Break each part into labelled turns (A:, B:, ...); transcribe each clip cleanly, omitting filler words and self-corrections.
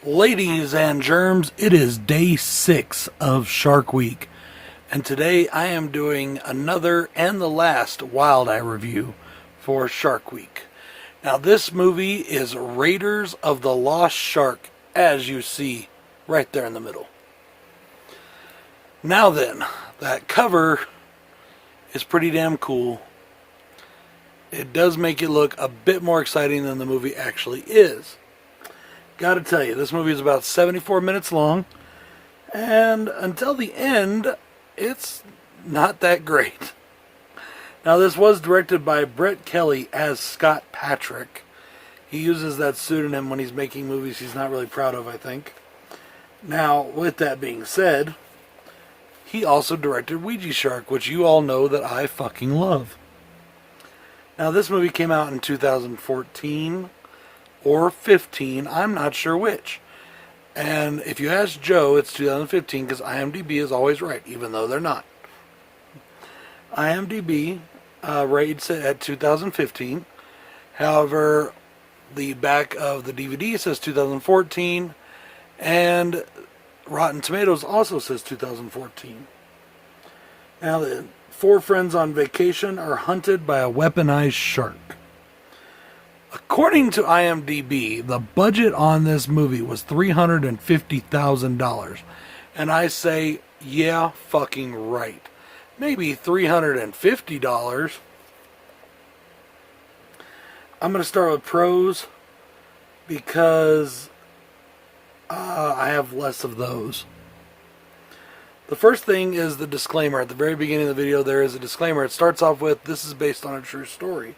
A: Ladies and germs, it is day 6 of Shark Week, and today I am doing another and the last Wild Eye review for Shark Week. Now this movie is Raiders of the Lost Shark, as you see right there in the middle. Now then, that cover is pretty damn cool. It does make it look a bit more exciting than the movie actually is. Gotta tell you, this movie is about 74 minutes long, and until the end, it's not that great. Now, this was directed by Brett Kelly as Scott Patrick. He uses that pseudonym when he's making movies he's not really proud of, I think. Now, with that being said, he also directed Ouija Shark, which you all know that I fucking love. Now, this movie came out in 2014 or 15, I'm not sure which. And if you ask Joe, it's 2015 because IMDb is always right, even though they're not. IMDb rates it at 2015. However, the back of the DVD says 2014, and Rotten Tomatoes also says 2014. Now, the 4 friends on vacation are hunted by a weaponized shark. According to IMDb, the budget on this movie was $350,000. And I say, yeah, fucking right. Maybe $350. I'm going to start with pros because I have less of those. The first thing is the disclaimer. At the very beginning of the video, there is a disclaimer. It starts off with, this is based on a true story.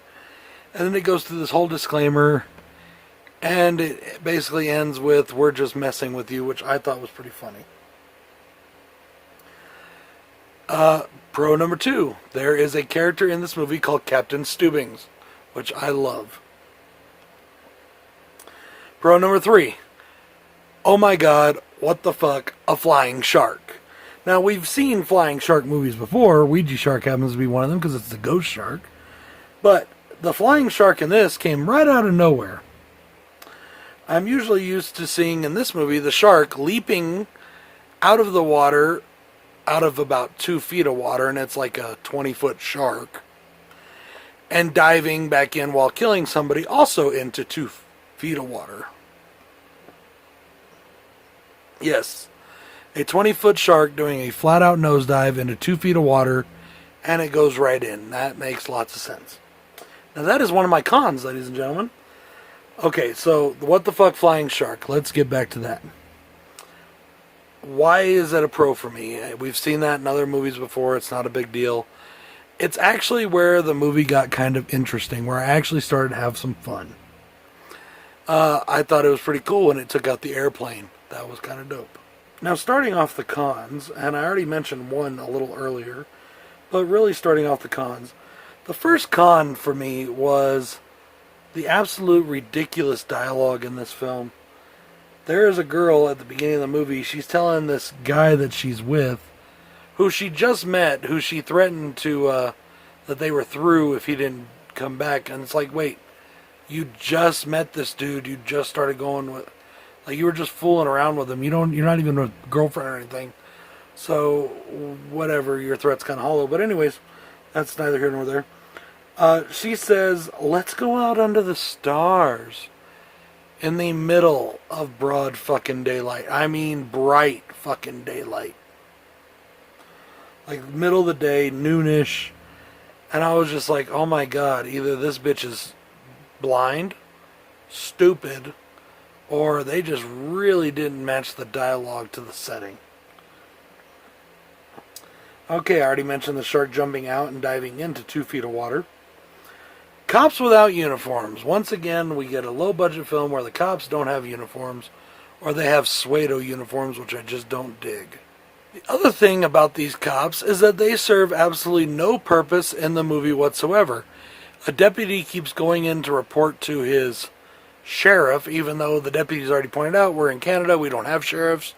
A: And then it goes through this whole disclaimer, and it basically ends with, we're just messing with you, which I thought was pretty funny. Pro number 2, there is a character in this movie called Captain Steubings, which I love. Pro number 3, oh my god, what the fuck, a flying shark. Now, we've seen flying shark movies before. Ouija Shark happens to be one of them because it's the ghost shark. But the flying shark in this came right out of nowhere. I'm usually used to seeing in this movie the shark leaping out of the water, out of about 2 feet of water, and it's like a 20-foot shark, and diving back in while killing somebody also into 2 feet of water. Yes, a 20-foot shark doing a flat-out nosedive into 2 feet of water, and it goes right in. That makes lots of sense. Now that is one of my cons, ladies and gentlemen. Okay, so what the fuck flying shark? Let's get back to that. Why is that a pro for me? We've seen that in other movies before. It's not a big deal. It's actually where the movie got kind of interesting, where I actually started to have some fun. I thought it was pretty cool when it took out the airplane. That was kind of dope. Now, starting off the cons, and I already mentioned one a little earlier, but really starting off the cons, the first con for me was the absolute ridiculous dialogue in this film. There is a girl at the beginning of the movie, she's telling this guy that she's with, who she just met, who she threatened to, that they were through if he didn't come back. And it's like, wait, you just met this dude, you just started going with, like, you were just fooling around with him. You're not even a girlfriend or anything. So, whatever, your threat's kind of hollow. But anyways, that's neither here nor there. She says, let's go out under the stars in the middle of broad fucking daylight. I mean bright fucking daylight. Like middle of the day, noonish. And I was just like, oh my god, either this bitch is blind, stupid, or they just really didn't match the dialogue to the setting. Okay, I already mentioned the shark jumping out and diving into 2 feet of water. Cops without uniforms. Once again, we get a low-budget film where the cops don't have uniforms, or they have pseudo uniforms, which I just don't dig. The other thing about these cops is that they serve absolutely no purpose in the movie whatsoever. A deputy keeps going in to report to his sheriff, even though the deputy's already pointed out, we're in Canada, we don't have sheriffs.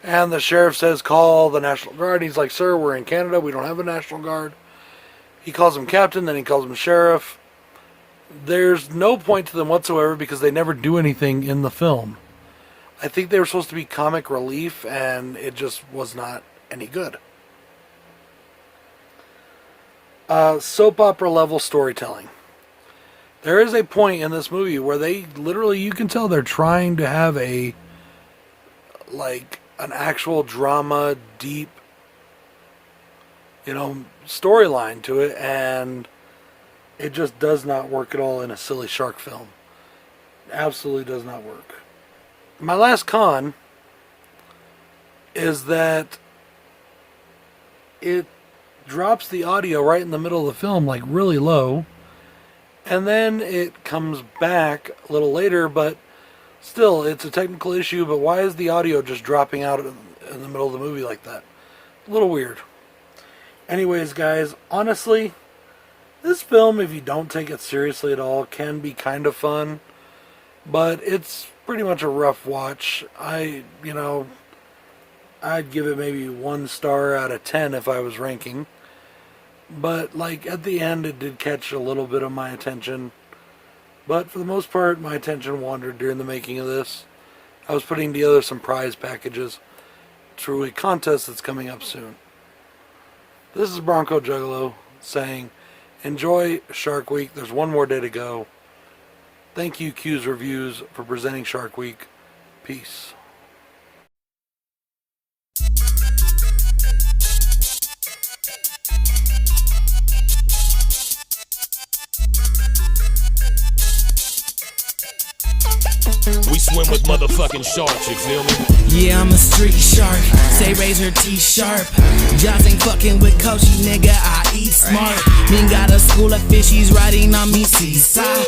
A: And the sheriff says, call the National Guard. He's like, sir, we're in Canada, we don't have a National Guard. He calls him captain, then he calls him sheriff. There's no point to them whatsoever because they never do anything in the film. I think they were supposed to be comic relief, and it just was not any good. Soap opera level storytelling. There is a point in this movie where they literally, you can tell they're trying to have an actual drama, deep, storyline to it, and it just does not work at all in a silly shark film. Absolutely does not work. My last con is that it drops the audio right in the middle of the film, like really low, and then it comes back a little later, but still, it's a technical issue. But why is the audio just dropping out in the middle of the movie like that? A little weird. Anyways, guys, honestly, this film, if you don't take it seriously at all, can be kind of fun, but it's pretty much a rough watch. I'd give it maybe 1 star out of 10 if I was ranking. But, at the end, it did catch a little bit of my attention. But for the most part, my attention wandered during the making of this. I was putting together some prize packages through a contest that's coming up soon. This is Bronco Juggalo saying, enjoy Shark Week. There's one more day to go. Thank you, Q's Reviews, for presenting Shark Week. Peace.
B: We swim with motherfucking sharks, you feel me?
C: Yeah, I'm a street shark. Say razor T sharp. Jaws ain't fucking with Coachy, nigga. I eat smart. Mean got a school of fishies riding on me seaside.